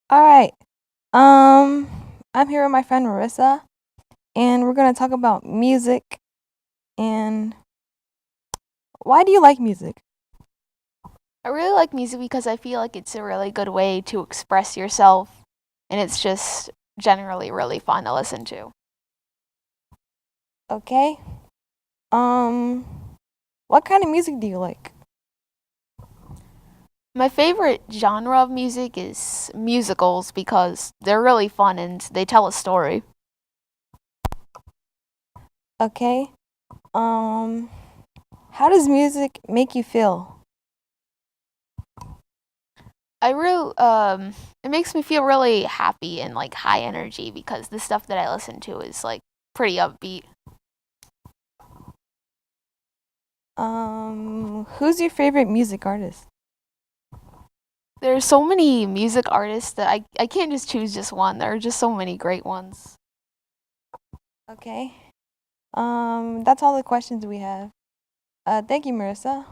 All right. Um, I'm here with my friend Marissa, and we're gonna talk about music. And why do you like music? I really like music because I feel like it's a really good way to express yourself, and it's just generally really fun to listen to. Okay. Um, what kind of music do you like? My favorite genre of music is musicals because they're really fun and they tell a story. Okay. Um, how does music make you feel? I really it makes me feel really happy and like high energy because the stuff that I listen to is like pretty upbeat. Who's your favorite music artist? There's so many music artists that I can't just choose just one. There are just so many great ones. Okay. That's all the questions we have. Thank you, Marissa.